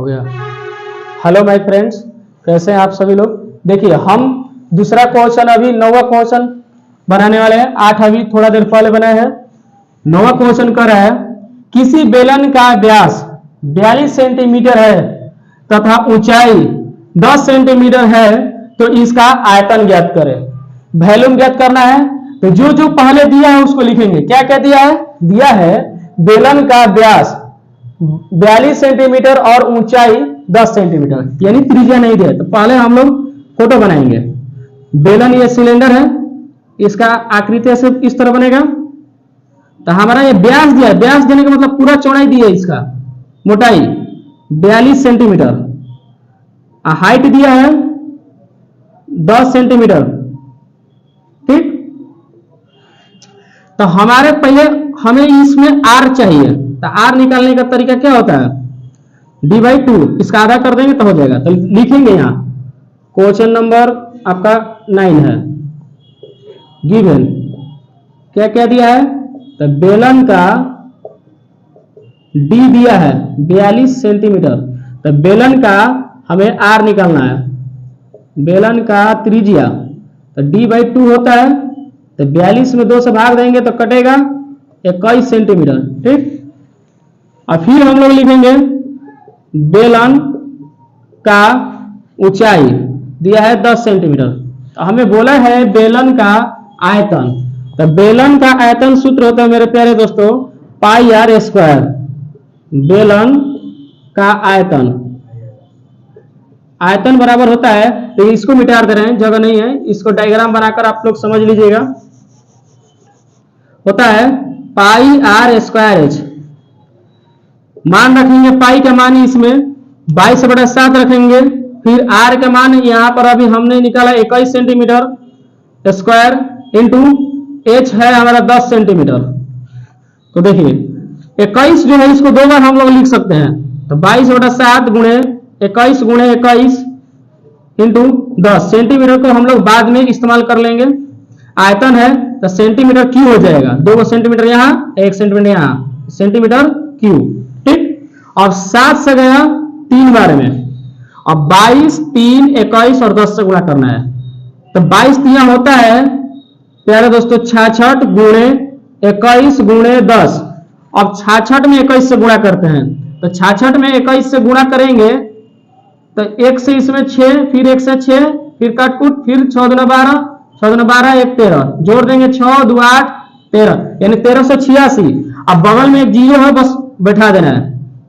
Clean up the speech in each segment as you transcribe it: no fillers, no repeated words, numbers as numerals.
हो गया। Hello my friends, कैसे हैं आप सभी लोग। देखिए हम दूसरा क्वेश्चन अभी 9वां क्वेश्चन बनाने वाले हैं। 8 अभी थोड़ा देर पहले बनाए हैं। 9वां क्वेश्चन कर रहा है किसी बेलन का व्यास 42 सेंटीमीटर है तथा ऊंचाई 10 सेंटीमीटर है तो इसका आयतन ज्ञात करें। वॉल्यूम ज्ञात करना है तो जो जो पहले दिया है उसको लिखेंगे। क्या क्या दिया है? दिया है बेलन का व्यास 42 सेंटीमीटर और ऊंचाई 10 सेंटीमीटर, यानी त्रिज्या नहीं दिया। तो पहले हम लोग फोटो बनाएंगे। बेलन ये सिलेंडर है, इसका आकृति ऐसे इस तरह बनेगा। तो हमारा ये व्यास दिया है, व्यास देने का मतलब पूरा चौड़ाई दी है, इसका मोटाई 42 सेंटीमीटर, हाइट दिया है 10 सेंटीमीटर। ठीक, तो हमारे पहले हमें इसमें आर चाहिए। तो आर निकालने का तरीका क्या होता है? d/2, इसका आधा कर देंगे तो हो जाएगा। तो लिखेंगे यहाँ क्वेश्चन नंबर आपका 9 है। गिवन क्या क्या दिया है? तो बेलन का d दिया है 42 सेंटीमीटर। तो बेलन का हमें आर निकालना है, बेलन का त्रिज्या। तो d/2 होता है। तो 42 में 2 से भाग देंगे तो कटेगा 21 सेंटीमीटर। ठीक, और फिर हम लोग लिखेंगे बेलन का ऊंचाई दिया है 10 सेंटीमीटर। तो हमें बोला है बेलन का आयतन। तो बेलन का आयतन सूत्र होता है मेरे प्यारे दोस्तों πr²। बेलन का आयतन, आयतन बराबर होता है, तो इसको मिटा दे रहे हैं, जगह नहीं है, इसको डायग्राम बनाकर आप लोग समझ लीजिएगा। होता है πr²h। मान रखेंगे पाई का मान इसमें 22/7 रखेंगे। फिर आर का मान यहां पर अभी हमने निकाला 21 सेंटीमीटर स्क्वायर इंटू एच है हमारा 10 सेंटीमीटर। तो देखिए 21 जो है इसको 2 बार हम लोग लिख सकते हैं। तो 22/7 गुणे 21 गुणे 21 इंटू 10 सेंटीमीटर को हम लोग बाद में इस्तेमाल कर लेंगे। आयतन है तो सेंटीमीटर क्यू हो जाएगा। 2 सेंटीमीटर यहाँ, 1 सेंटीमीटर यहाँ, सेंटीमीटर क्यू। ठीक, और 7 से गया 3 बार में, और 22, 3, 21 और 10 से गुणा करना है। तो 22 3 होता है प्यारे दोस्तों 66 गुणे 21 गुणे 10। अब 66 में 21 से गुणा करते हैं। तो 66 में 21 से गुणा करेंगे तो 1 से इसमें 6, फिर 1 से 6, फिर काटकूट, फिर 6 दूना 12, 6 दूना 12, 1 13, जोड़ देंगे 6 2 8 13, यानी 1386। अब बगल में एक जीरो है, बस बैठा देना है।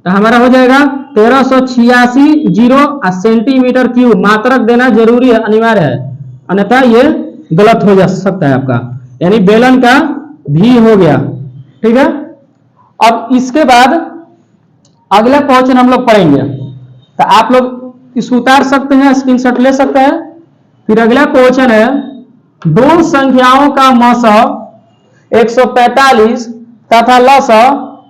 तो हमारा हो जाएगा 1386 जीरो सेंटीमीटर क्यूब। मात्रक देना जरूरी है, अनिवार्य है, अन्यथा ये गलत हो जा सकता है आपका। यानी बेलन का भी हो गया। ठीक है, अब इसके बाद अगला क्वेश्चन हम लोग पढ़ेंगे। तो आप लोग इसको उतार सकते हैं, स्क्रीनशॉट ले सकते हैं। फिर अगला क्वेश्चन है दो संख्याओं का मौसा 145 तथा लसा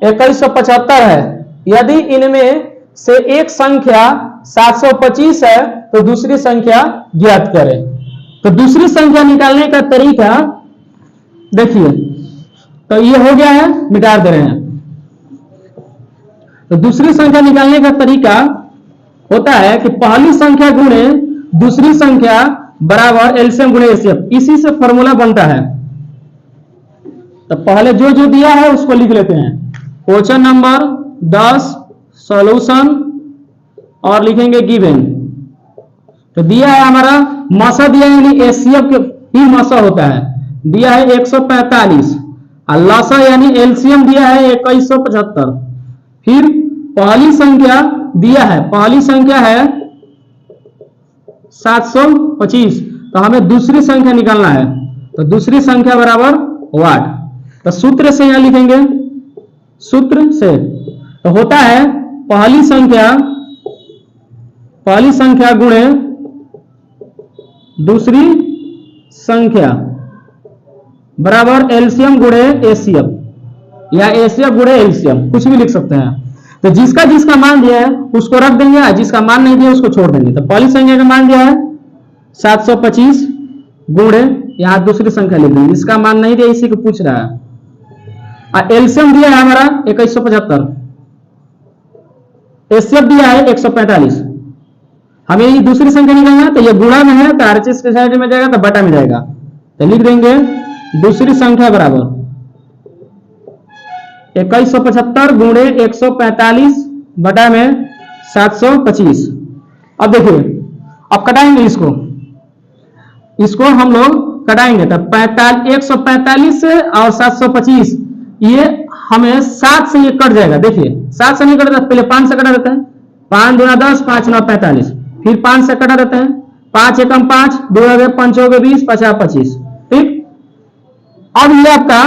2175 है। यदि इनमें से एक संख्या 725 है तो दूसरी संख्या ज्ञात करें। तो दूसरी संख्या निकालने का तरीका देखिए, तो ये हो गया है, मिटा दे रहे हैं। तो दूसरी संख्या निकालने का तरीका होता है कि पहली संख्या गुणे दूसरी संख्या बराबर एलसीएम गुणे एचसीएफ। इसी से फॉर्मूला बनता है। तो पहले जो जो दिया है उसको लिख लेते हैं। क्वेश्चन नंबर 10 सॉल्यूशन और लिखेंगे गिवन। तो दिया है हमारा मसा दिया है, यानी एचसीएफ के ही मसा होता है, दिया है 145, और लसा यानी एलसीएम दिया है 2175। फिर पहली संख्या दिया है, पहली संख्या है 725, तो हमें दूसरी संख्या निकालना है। तो दूसरी संख्या बराबर 8। तो सूत्र से यहां लिखेंगे, सूत्र से तो होता है पहली संख्या गुणे दूसरी संख्या बराबर एलसीएम गुणे एचसीएफ, या एचसीएफ गुणे एलसीएम, कुछ भी लिख सकते हैं। तो जिसका जिसका मान दिया है उसको रख देंगे, जिसका मान नहीं दिया उसको छोड़ देंगे। तो पहली संख्या का मान दिया है 725 गुणे, यहां दूसरी संख्या लिख देंगे, जिसका मान नहीं दिया इसी को पूछ रहा है। और एलसीएम दिया है हमारा 2175, एचसीएफ दिया है 145, हमें ये दूसरी संख्या निकालना है, तो ये गुणा में है तो आरएचएस के साइड में जाएगा तो बटा में जाएगा, तो लिख देंगे दूसरी संख्या बराबर 2175 गुणे 145 बटा में 725। अब देखिए, अब कटाएंगे इसको हम लोग कटाएंगे, तो 145 से और 725 ये हमें 7 से ये कट जाएगा। देखिए 7 से नहीं कटता, पहले 5 से कटा देते हैं, 5 दूना 10, 5 9 45, फिर 5 से कटा देते हैं, 5 एकम 5, 2 हो गए 5 हो गए 20, 50 25। ठीक, अब ये आपका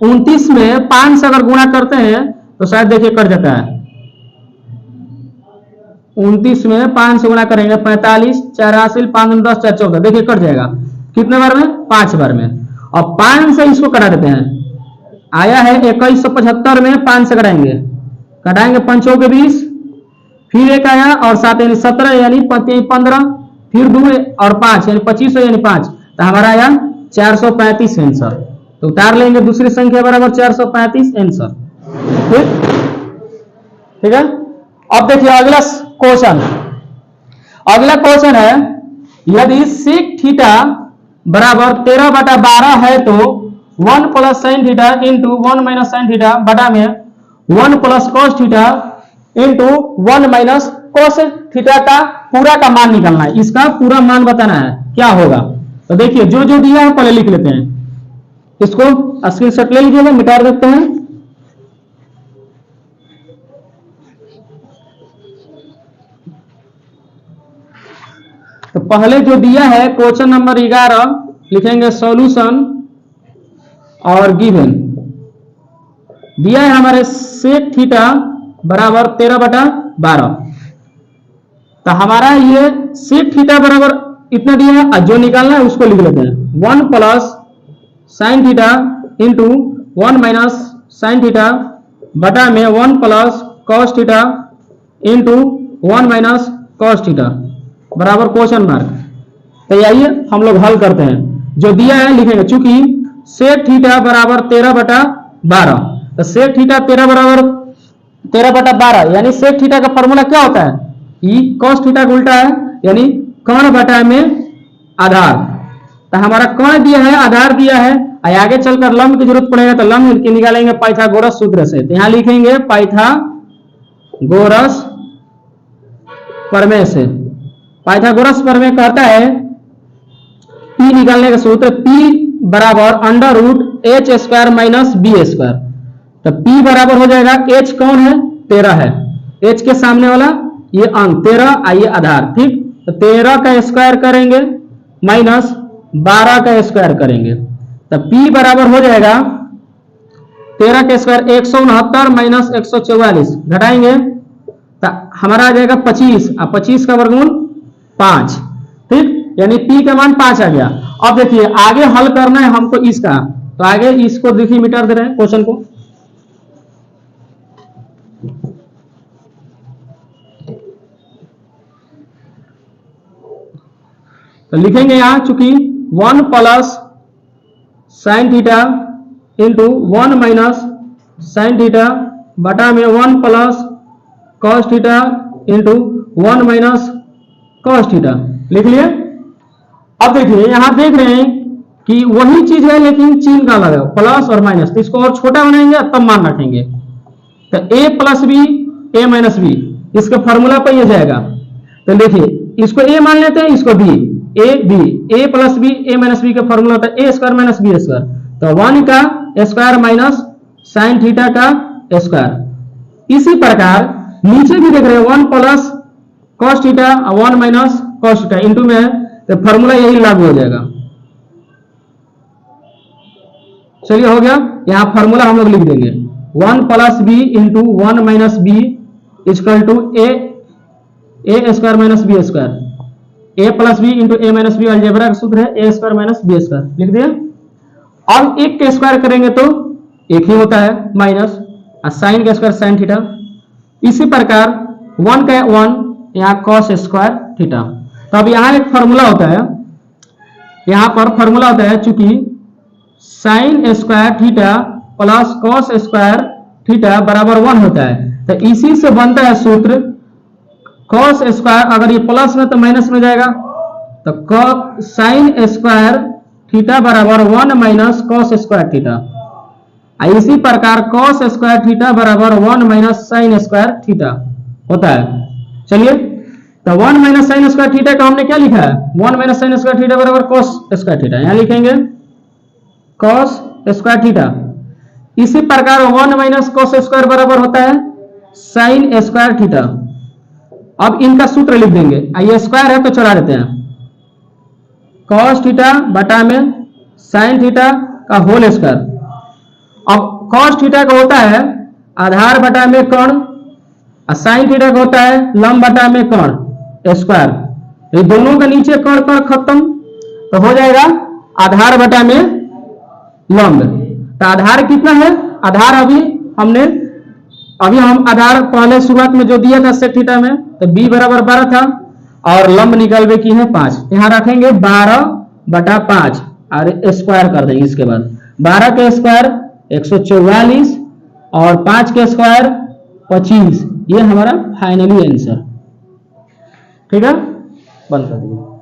29 में 5 से अगर गुणा करते हैं तो शायद देखिए कट जाता है। 29 में 5 से गुणा करेंगे 45, 84, 5 10 4 14, देखिए कट जाएगा। कितने बार में? 5 बार में। और 5 से इसको कटा देते हैं, आया है 2175 में 5 से कटाएंगे, 5 के 20, फिर एक आया और 7 यानी 17 यानी 15, फिर 2 और 5 यानी 25 यानी 5, तो हमारा आया 435 आंसर। तो उतार लेंगे दूसरी संख्या बराबर 435 आंसर। ठीक है। अब देखिए अगला क्वेश्चन, अगला क्वेश्चन है यदि सेक थीटा बराबर 13/12 है तो 1 plus sine theta into 1 minus sine theta बटा में 1 plus cos theta into 1 minus cos theta का पूरा का मान निकालना है। इसका पूरा मान बताना है क्या होगा। तो देखिए जो जो दिया है पहले लिख लेते हैं, इसको स्क्रीनशॉट ले लीजिएगा, मिटा देते हैं। तो पहले जो दिया है क्वेश्चन नंबर 11 लिखेंगे सॉल्यूशन और गिवन। दिया है हमारे सेक थीटा बराबर 13/12, तो हमारा ये सेक थीटा बराबर इतना दिया है, जो निकालना है उसको लिख लेते हैं 1 plus sine theta into 1 minus sine theta बटा में 1 plus cos theta into 1 minus cos theta बराबर क्वेश्चन मार्क। तो आइए हम लोग हल करते हैं। जो दिया है लिखेंगे, चूंकि सेक थीटा बराबर 13/12, तो सेक थीटा 13/12 यानी सेक थीटा का फॉर्मूला क्या होता है? ई कॉस थीटा का उल्टा है, यानी कर्ण बटा में आधार। तो हमारा कर्ण दिया है, आधार दिया है, आगे चलकर लंब की जरूरत पड़ेगा तो लंब की निकालेंगे पाइथागोरस सूत्र से। तो यहां लिखेंगे पाइथागोरस प्रमेय से। पाइथागोरस प्रमेय कहता है P निकालने का सूत्र P बराबर under root h square minus b square. तो P बराबर हो जाएगा, H कौन है? 13 है, H के सामने वाला ये अंक 13, आइए आधार। ठीक, तो 13 का स्क्वायर करेंगे माइनस 12 का स्क्वायर करेंगे, तो P बराबर हो जाएगा 13 का स्क्वायर 169 माइनस 144, घटाएंगे तो हमारा आ जाएगा 25, और 25 का वर्गमूल 5। ठीक, यानी P का मान 5 आ गया। अब देखिए आगे हल करना है हमको इसका, तो आगे इसको देखिए मिटा दे रहे हैं क्वेश्चन को। तो लिखेंगे यहां, चूंकि 1 plus sine theta into 1 minus sine theta बटा में 1 plus cos theta into 1 minus cos theta लिख लिए। अब देखिए यहां देख रहे हैं कि वही चीज है लेकिन चिन्ह का अलग है, प्लस और माइनस। तो इसको और छोटा बनाएंगे तब मान रखेंगे, तो a plus b a minus b इसके फॉर्मूला पर ये जाएगा। तो देखिए इसको a मान लेते हैं, इसको b, a plus b a minus b का फॉर्मूला होता है a square minus b square. तो 1 का स्क्वायर माइनस साइन थीटा का स्क्वायर। इसी प्रकार नीचे भी देख रहे हैं 1 plus cos theta 1 minus cos theta into में है, तो फॉर्मूला यही लागू हो जाएगा। चलिए हो गया, यहां फॉर्मूला हम लोग लिख देंगे 1 plus b into 1 minus b equal to a square minus b square. A plus b into a minus b algebra का सूत्र है a square minus b square, लिख दिया। अब एक के स्क्वायर करेंगे तो एक ही होता है माइनस, और साइन का स्क्वायर साइन थीटा। इसी प्रकार 1 का 1 यहाँ कॉस स्क्वायर थीटा। तो अब यहाँ एक फॉर्मूला होता है, यहाँ पर फॉर्मूला होता है, चूंकि sine square theta plus cos square theta बराबर 1 होता है, तो इसी से बनता है सूत्र कॉस स्क्वायर, अगर ये प्लस में तो माइनस में जाएगा, तो साइन स्क्वायर थीटा बराबर 1 माइनस कॉस स्क्वायर थीटा। इसी प्रकार कॉस स्क्वायर थीटा बराबर 1 माइनस साइन स्क्वायर थीटा होता है। चलिए, तो 1 माइनस साइन स्क्वायर थीटा का हमने क्या लिखा है, 1 माइनस साइन स्क्वायर थीटा बराबर कॉस स्क्वायर थीटा, यहां लिखेंगे कॉस स्क्वायर थीटा। इसी प्रकार 1 माइनस कॉस स्क्वायर बराबर होता है साइन स्क्वायर थीटा। अब इनका सूत्र लिख देंगे, ये स्क्वायर है तो चला देते हैं, कॉस थीटा बटा में साइन थीटा का होल स्क्वायर। अब कॉस थीटा का होता है आधार बटा में कर्ण, और साइन थीटा का होता है लंब बटा में कर्ण स्क्वायर। ये दोनों का नीचे कर्ण कर्ण खत्म, तो हो जाएगा आधार बटा में लंब। तो आधार कितना है, आधार अभी हम आधार पहले शुरुआत में जो दिया था सेक थीटा में, तो b बराबर 12 था और लंब निकालवे की है 5। यहां रखेंगे 12 बटा 5 और स्क्वायर कर देंगे। इसके बाद 12 के स्क्वायर 144 और 5 के स्क्वायर 25, ये हमारा फाइनली आंसर। ठीक है, बंद कर दीजिए।